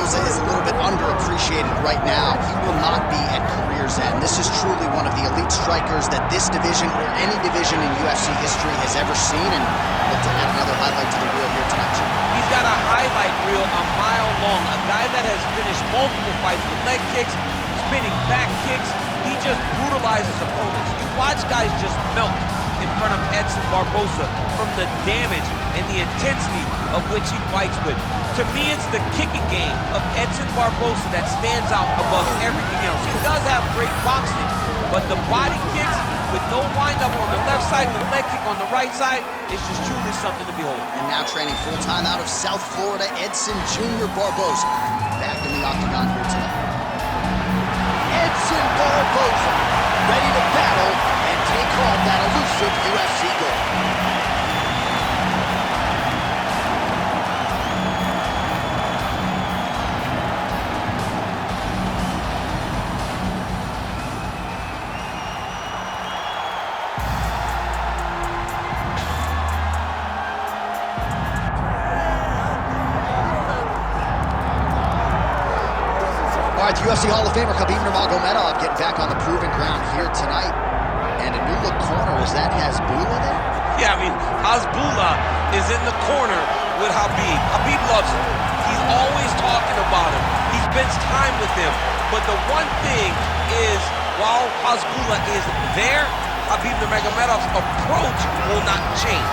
Barboza is a little bit underappreciated right now. He will not be at career's end. This is truly one of the elite strikers that this division or any division in UFC history has ever seen, and look to add another highlight to the reel here tonight, Jim. He's got a highlight reel a mile long. A guy that has finished multiple fights with leg kicks, spinning back kicks. He just brutalizes opponents. You watch guys just melt in front of Edson Barboza from the damage and the intensity of which he fights with. To me, it's the kicking game of Edson Barboza that stands out above everything else. He does have great boxing, but the body kicks with no windup on the left side, the leg kick on the right side, is just truly something to behold. And now training full-time out of South Florida, Edson Jr. Barboza, back in the octagon here tonight. Edson Barboza, ready to battle and take home that elusive UFC gold. All right, the UFC Hall of Famer Khabib Nurmagomedov getting back on the proven ground here tonight. And a new look corner, is that Hasbulla there? Yeah, I mean, Hasbulla is in the corner with Khabib. Khabib loves him. He's always talking about him. He spends time with him. But the one thing is, while Hasbulla is there, Khabib Nurmagomedov's approach will not change.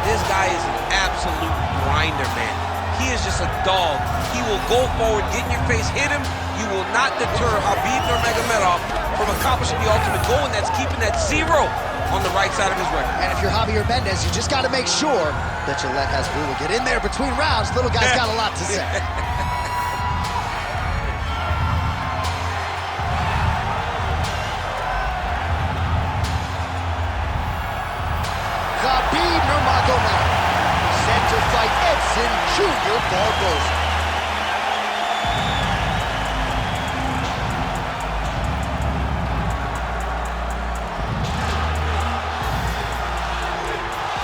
This guy is an absolute grinder, man. He is just a dog. He will go forward, get in your face, hit him. You will not deter Khabib Nurmagomedov from accomplishing the ultimate goal, and that's keeping that 0 on the right side of his record. And if you're Javier Mendez, you just got to make sure that you let Hasbulla get in there between rounds. Little guy's got a lot to say. Khabib Nurmagomedov set to fight Edson Jr. Barboza.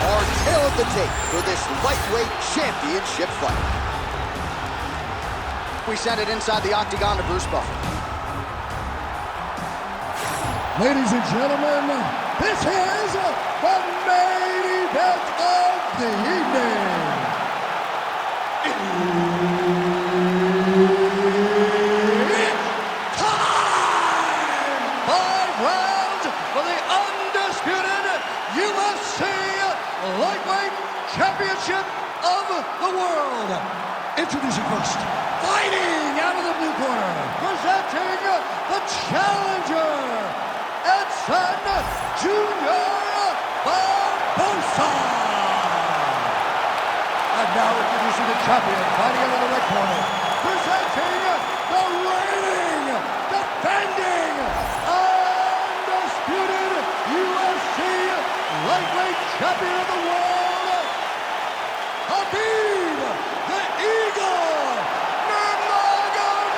Our tale of the tape for this lightweight championship fight. We send it inside the octagon to Bruce Buffer. Ladies and gentlemen, this is the main event of the evening. It's time! 5 rounds for the undisputed UFC Lightweight Championship of the World. Introducing first, fighting out of the blue corner, presenting the challenger, Edson Jr. Barboza. And now introducing the champion, fighting out of the red corner, presenting the reigning, defending, undisputed UFC Lightweight Champion of the World, Khabib, the Eagle, Nurmagomedov.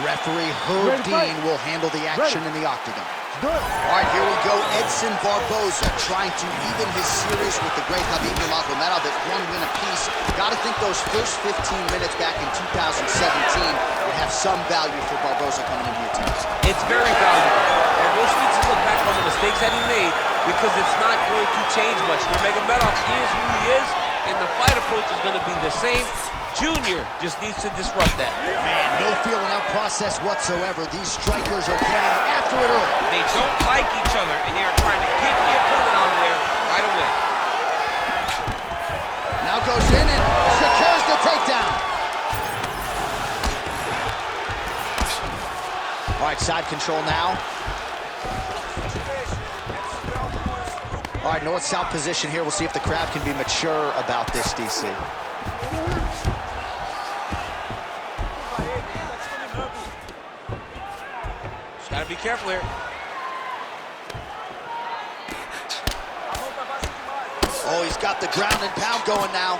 Referee Herb Dean will handle the action in the octagon. All right, here we go. Edson Barboza trying to even his series with the great Khabib Nurmagomedov at 1 win apiece. Got to think those first 15 minutes back in 2017 would have some value for Barboza coming in here tonight. It's very valuable. Barboza needs to look back on the mistakes that he made because it's not going to change much. Nurmagomedov is who he is, and the fight approach is going to be the same. Junior just needs to disrupt that. Man, no feeling out process whatsoever. These strikers are getting after it early. They don't like each other, and they are trying to get the opponent out of there right away. Now goes in and secures the takedown. All right, side control now. All right, north-south position here. We'll see if the crowd can be mature about this, DC. Gotta be careful here. Oh, he's got the ground and pound going now.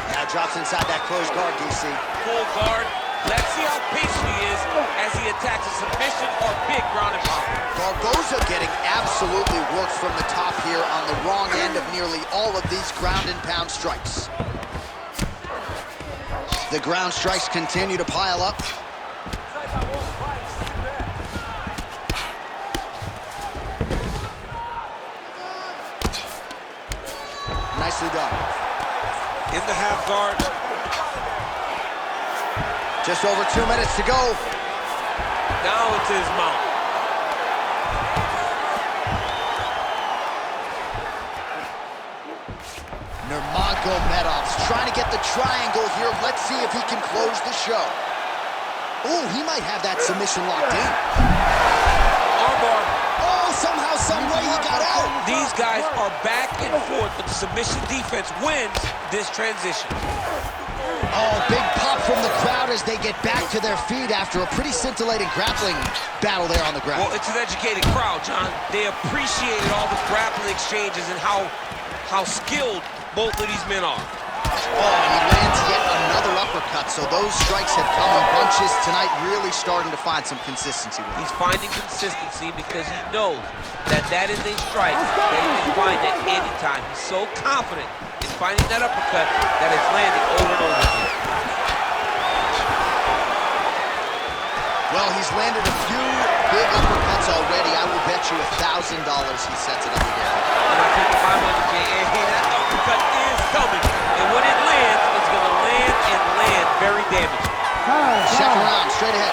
Now drops inside that closed guard, DC. Full guard, Let's see how patient he is as he attacks a submission or big ground and pound. Barboza getting absolutely worked from the top here on the wrong end of nearly all of these ground and pound strikes. The ground strikes continue to pile up. Nicely done. In the half guard. Just over 2 minutes to go. Now it's his mount. Nurmagomedov's trying to get the triangle here. Let's see if he can close the show. Ooh, he might have that submission locked in. Armbar. Oh, somehow, some way he got out. These guys are back and forth, but the submission defense wins this transition. Oh, big pop from the crowd as they get back to their feet after a pretty scintillating grappling battle there on the ground. Well, it's an educated crowd, John. They appreciated all the grappling exchanges and how skilled both of these men are. Oh, and he lands yet another uppercut, so those strikes have come in bunches tonight, really starting to find some consistency with it. He's finding consistency because he knows that is a strike that he can find at any time. He's so confident in finding that uppercut that it's landing over and over again. Well, he's landed a few big uppercuts already. I will bet you $1,000 he sets it up again. And I think 500K, hey, that uppercut is coming. And when it lands, it's going to land and land very damaging. Second round, straight ahead.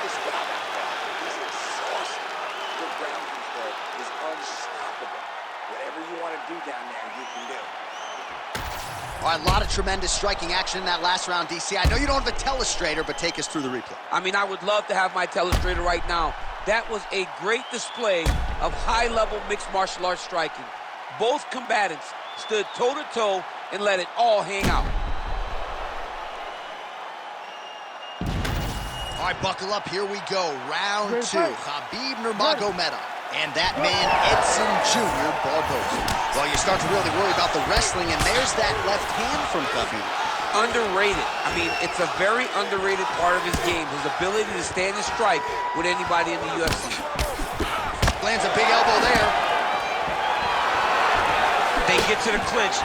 He's exhausted. Your ground control is unstoppable. Whatever you want to do down there, you can do. All right, a lot of tremendous striking action in that last round, DC. I know you don't have a telestrator, but take us through the replay. I mean, I would love to have my telestrator right now. That was a great display of high-level mixed martial arts striking. Both combatants stood toe-to-toe and let it all hang out. All right, buckle up. Here we go. Round two. Khabib Nurmagomedov. And that man, Edson Jr. Barboza. Well, you start to really worry about the wrestling, and there's that left hand from Khabib. Underrated. I mean, it's a very underrated part of his game, his ability to stand and strike with anybody in the UFC. Lands a big elbow there. They get to the clinch.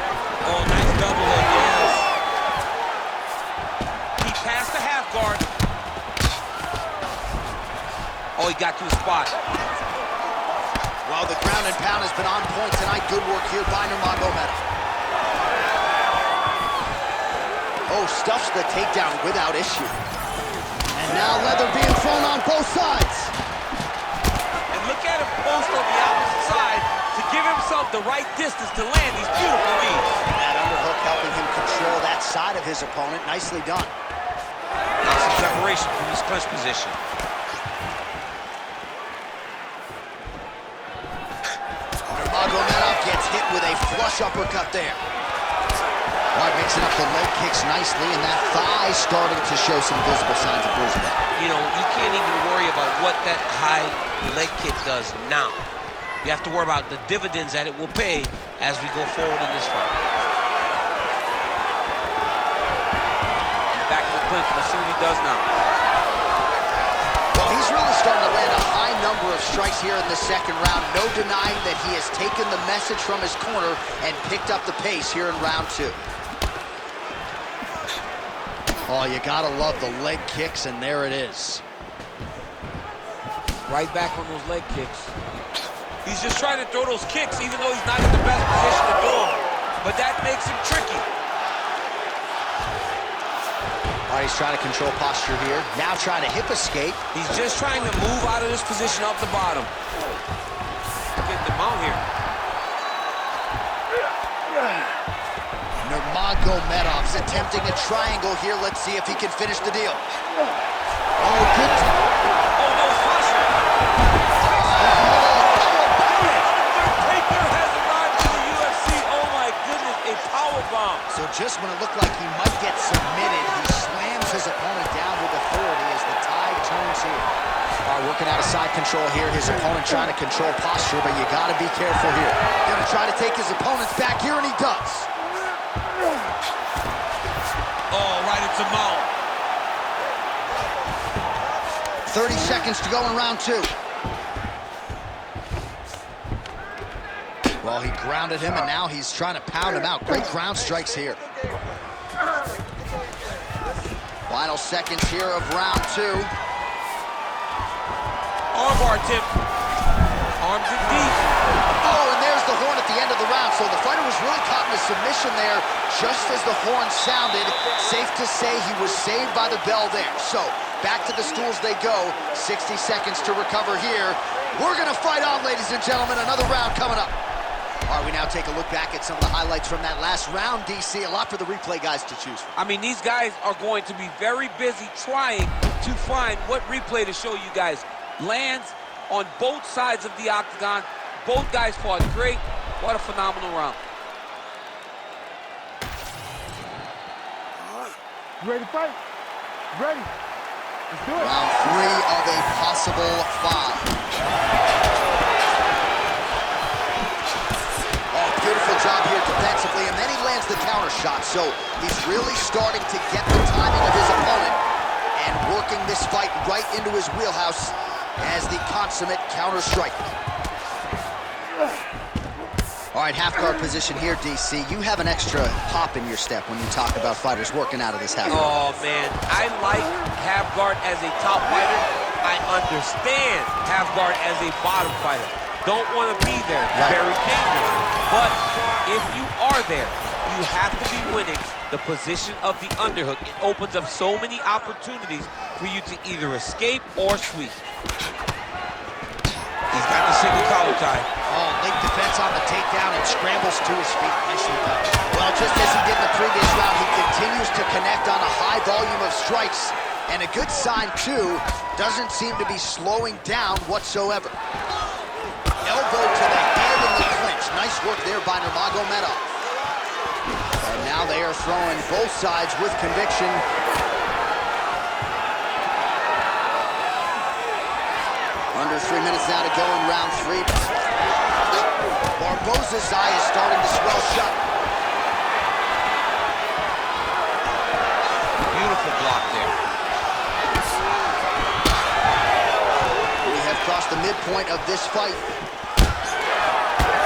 Oh, nice double hook, yes. He passed the half guard. Oh, he got to his spot. Well, the ground and pound has been on point tonight. Good work here by Nurmagomedov. Oh, stuffs the takedown without issue. And now leather being thrown on both sides. And look at him post on the opposite side to give himself the right distance to land these beautiful knees. That underhook helping him control that side of his opponent. Nicely done. Now some separation from his clinch position. Nurmagomedov gets hit with a flush uppercut there. All right, mixing up the leg kicks nicely, and that thigh starting to show some visible signs of bruising. You know, you can't even worry about what that high leg kick does now. You have to worry about the dividends that it will pay as we go forward in this fight. Back to the clinch. Let's see what he does now. Well, he's really starting to land a high number of strikes here in the second round. No denying that he has taken the message from his corner and picked up the pace here in round two. Oh, you gotta love the leg kicks, and there it is. Right back on those leg kicks. He's just trying to throw those kicks, even though he's not in the best position to throw them. But that makes him tricky. All right, he's trying to control posture here. Now trying to hip escape. He's just trying to move out of this position off the bottom. Getting the mount here. Nurmagomedov's attempting a triangle here. Let's see if he can finish the deal. Oh, good. Oh, no, Foster. Undertaker has arrived to the UFC. Oh, my goodness, a powerbomb. So just when it looked like he might get submitted, he slams his opponent down with authority as the tide turns here. All right, working out of side control here. His opponent trying to control posture, but you got to be careful here. Going to try to take his opponents back here, and he does. Oh, right into mount. 30 seconds to go in round 2. Well, he grounded him, and now he's trying to pound him out. Great ground strikes here. Final seconds here of round 2. Armbar tip. Arms in deep. Oh, and there's the horn at the end of the round. So the fighter was really caught in a submission there just as the horn sounded. Safe to say he was saved by the bell there. So back to the stools they go. 60 seconds to recover here. We're going to fight on, ladies and gentlemen. Another round coming up. All right, we now take a look back at some of the highlights from that last round, DC. A lot for the replay guys to choose from. I mean, these guys are going to be very busy trying to find what replay to show you guys. Lands on both sides of the octagon. Both guys fought great. What a phenomenal round. You ready to fight? Ready. Let's do it. Round 3 of a possible 5. Beautiful job here defensively, and then he lands the counter shot. So he's really starting to get the timing of his opponent and working this fight right into his wheelhouse as the consummate counter striker. All right, half guard position here, DC. You have an extra pop in your step when you talk about fighters working out of this half guard. Oh, man. I like half guard as a top fighter. I understand half guard as a bottom fighter. Don't want to be there. It's very dangerous. But if you are there, you have to be winning the position of the underhook. It opens up so many opportunities for you to either escape or sweep. He's got the single collar tie. Oh, late defense on the takedown and scrambles to his feet. Nicely done. Well, just as he did in the previous round, he continues to connect on a high volume of strikes. And a good sign, too, doesn't seem to be slowing down whatsoever. Elbow to the head in the clinch. Nice work there by Nurmagomedov. And now they are throwing both sides with conviction. Under 3 minutes now to go in round 3. Barboza's eye is starting to swell shut. Beautiful block there. We have crossed the midpoint of this fight.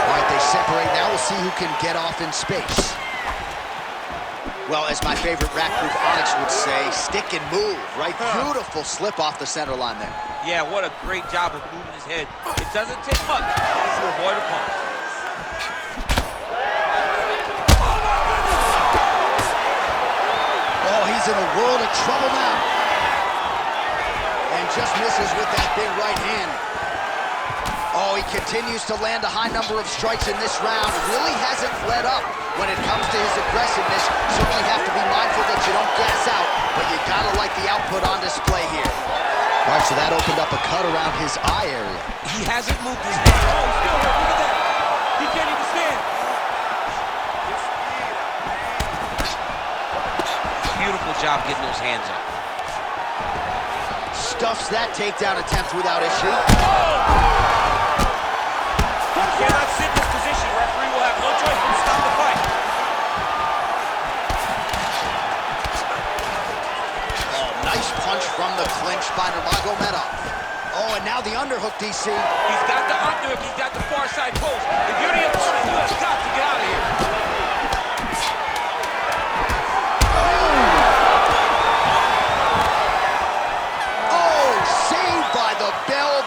All right, they separate. Now we'll see who can get off in space. Well, as my favorite rack group Onyx would say, stick and move, right? Beautiful slip off the center line there. Yeah, what a great job of moving his head. It doesn't take much to avoid a punch. Oh, he's in a world of trouble now. And just misses with that big right hand. Oh, he continues to land a high number of strikes in this round. Really hasn't let up when it comes to his aggressiveness. Certainly have to be mindful that you don't gas out, but you gotta like the output on display here. All right, so that opened up a cut around his eye area. He hasn't moved his head. Oh, he's still hurt. Look at that. He can't even stand. Beautiful job getting those hands up. Stuffs that takedown attempt without issue. He cannot sit in this position. Referee will have no choice but to stop the fight. Oh, nice punch from the clinch by Nurmagomedov. Oh, and now the underhook, DC. He's got the underhook. He's got the far side post. If you're the opponent, you have got to get out of here.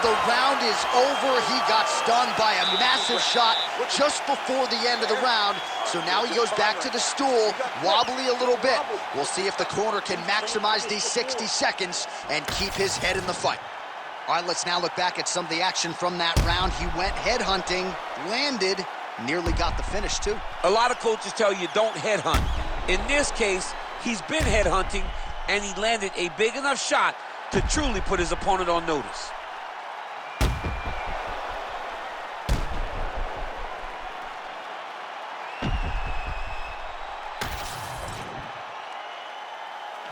The round is over. He got stunned by a massive shot just before the end of the round. So now he goes back to the stool, wobbly a little bit. We'll see if the corner can maximize these 60 seconds and keep his head in the fight. All right, let's now look back at some of the action from that round. He went headhunting, landed, nearly got the finish too. A lot of coaches tell you don't headhunt. In this case, he's been headhunting, and he landed a big enough shot to truly put his opponent on notice.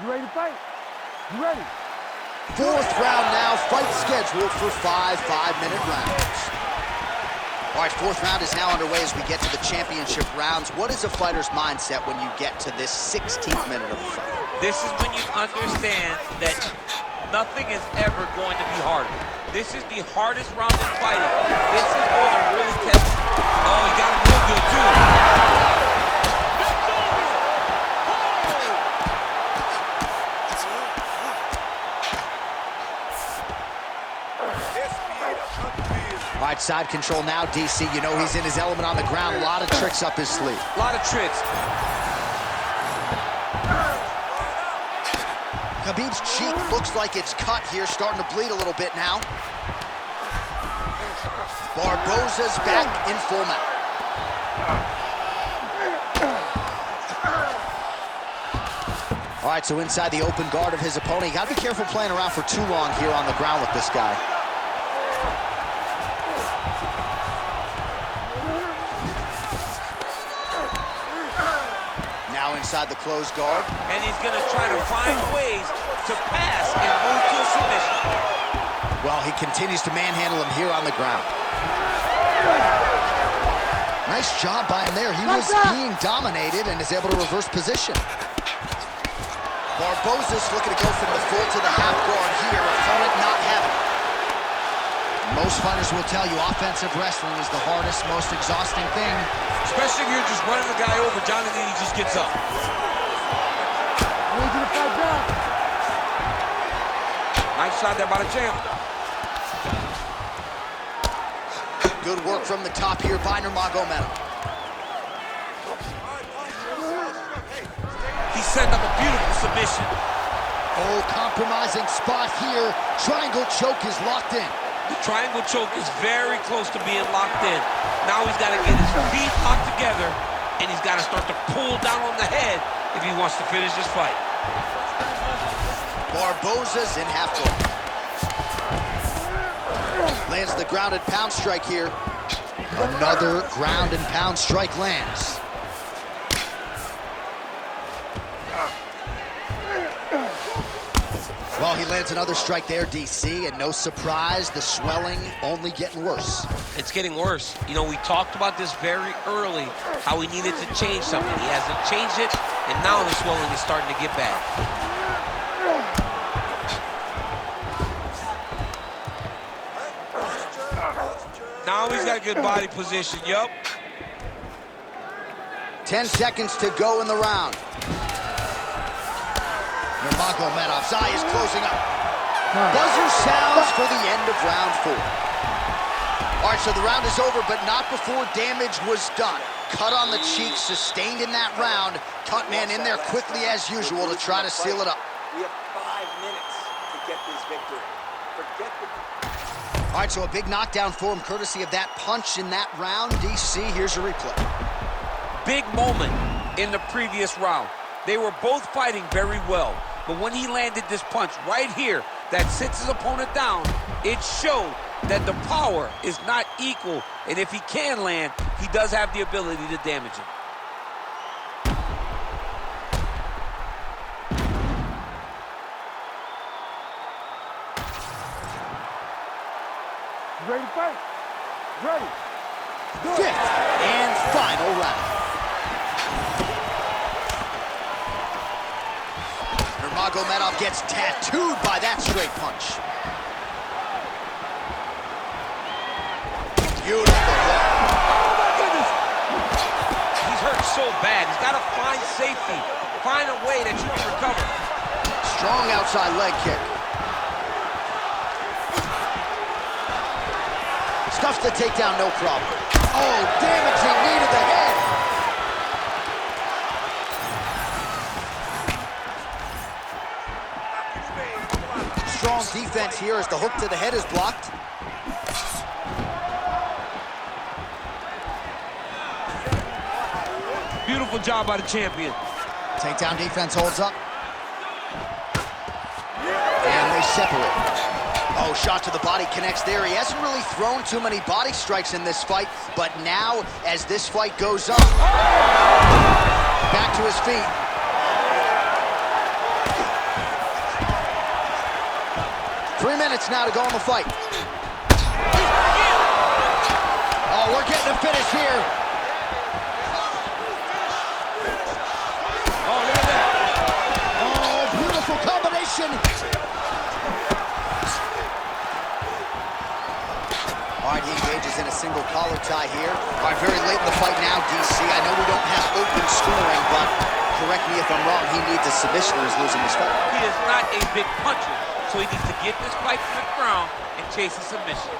You ready to fight? You ready? Fourth round now, fight scheduled for 5 5-minute rounds. All right, fourth round is now underway as we get to the championship rounds. What is a fighter's mindset when you get to this 16th minute of the fight? This is when you understand that nothing is ever going to be harder. This is the hardest round in fighting. This is going to really test. Oh, he got him real good, too. All right, side control now, DC. You know he's in his element on the ground. A lot of tricks up his sleeve. A lot of tricks. Khabib's cheek looks like it's cut here, starting to bleed a little bit now. Barboza's back in full mount. All right, so inside the open guard of his opponent. You got to be careful playing around for too long here on the ground with this guy. Now inside the closed guard. And he's going to try to find ways to pass and move to a submission. Well, he continues to manhandle him here on the ground. Nice job by him there. He was being dominated and is able to reverse position. Barboza's looking to go from the full to the half guard here. Opponent not having it. Most fighters will tell you offensive wrestling is the hardest, most exhausting thing. Especially if you're just running the guy over. Johnny Lee just gets up. I need you to fight back. Nice shot there by the champ. Good work from the top here by Nurmagomedov. He set up a beautiful submission. Oh, compromising spot here. Triangle choke is locked in. The triangle choke is very close to being locked in. Now he's got to get his feet locked together, and he's got to start to pull down on the head if he wants to finish this fight. Barboza's in half guard. Lands the grounded pound strike here. Another ground and pound strike lands. Well, he lands another strike there, DC, and no surprise, the swelling only getting worse. It's getting worse. You know, we talked about this very early, how he needed to change something. He hasn't changed it, and now the swelling is starting to get bad. Now he's got a good body position, yup. 10 seconds to go in the round. Nurmagomedov's eye is closing up. Buzzer sounds for the end of round 4. All right, so the round is over, but not before damage was done. Cut on the cheek, sustained in that round. Cut man in there quickly as usual to try to seal it up. We have 5 minutes to get this victory. Forget the... All right, so a big knockdown for him, courtesy of that punch in that round. DC, here's a replay. Big moment in the previous round. They were both fighting very well, but when he landed this punch right here that sits his opponent down, it showed that the power is not equal, and if he can land, he does have the ability to damage him. Ready to fight? Ready. Fifth and final round. Nurmagomedov gets tattooed by that straight punch. Beautiful hook. Oh my goodness! He's hurt so bad. He's got to find safety. Find a way that you can recover. Strong outside leg kick. Stuffs the takedown, no problem. Oh, damaging knee to the head. Strong defense here as the hook to the head is blocked. Beautiful job by the champion. Takedown defense holds up. And they separate. Oh, shot to the body connects there. He hasn't really thrown too many body strikes in this fight, but now, as this fight goes on, back to his feet. Three minutes now to go in the fight. Oh, we're getting finish here. Oh, look at that. Oh, beautiful combination. All right, he engages in a single collar tie here. All right, very late in the fight now, DC. I know we don't have open scoring, but correct me if I'm wrong, he needs a submission or he's losing this fight. He is not a big puncher, so he needs to get this fight from the ground and chase a submission.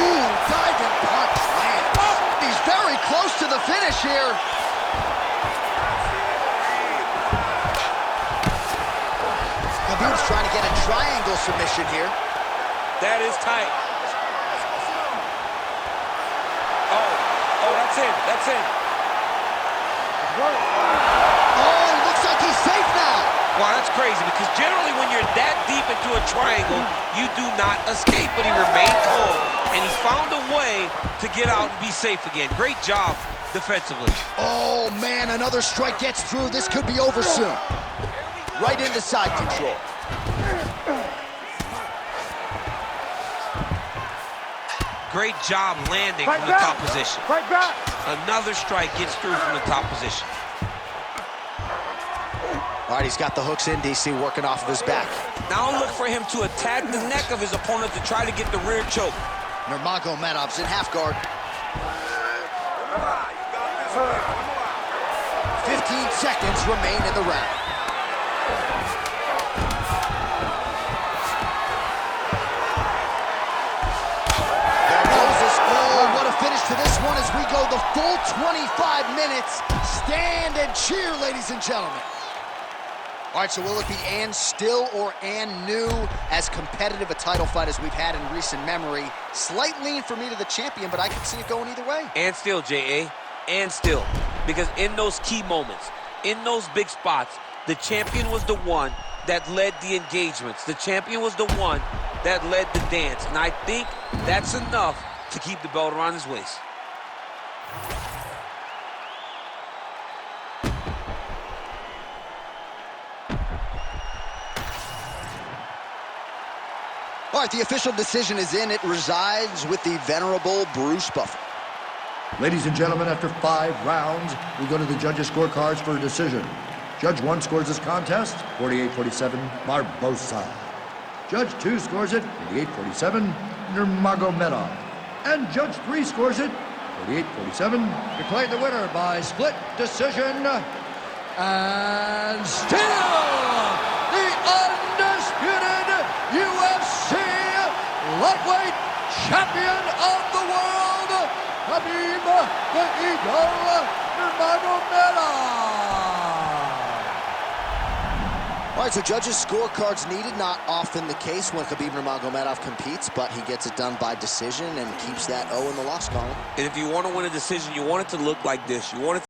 Ooh, diving punch lands. He's very close to the finish here. Khabib's trying to get a triangle submission here. That is tight. Oh, that's it. That's it. Oh, looks like he's safe now. Wow, that's crazy because generally when you're that deep into a triangle, you do not escape, but he remained calm, and he found a way to get out and be safe again. Great job defensively. Oh, man, another strike gets through. This could be over soon. Right into side control. Great job landing from the top position. Fight back. Another strike gets through from the top position. All right, he's got the hooks in, DC, working off of his back. Now look for him to attack the neck of his opponent to try to get the rear choke. Nurmagomedov's in half guard. 15 seconds remain in the round. Finish to this one as we go the full 25 minutes. Stand and cheer, ladies and gentlemen. All right, so will it be and still or and new? As competitive a title fight as we've had in recent memory. Slight lean for me to the champion, but I can see it going either way. And still, J.A., and still. Because in those key moments, in those big spots, the champion was the one that led the engagements. The champion was the one that led the dance. And I think that's enough to keep the belt around his waist. All right, the official decision is in. It resides with the venerable Bruce Buffer. Ladies and gentlemen, after 5 rounds, we go to the judges' scorecards for a decision. Judge 1 scores this contest, 48-47, Barboza. Judge 2 scores it, 48-47, Nurmagomedov. And Judge 3 scores it, 48-47. Declared the winner by split decision. And still, the undisputed UFC lightweight champion of the world, Khabib the Eagle Nurmagomedov. All right, so judges' scorecards needed. Not often the case when Khabib Nurmagomedov competes, but he gets it done by decision and keeps that O in the loss column. And if you want to win a decision, you want it to look like this. You want it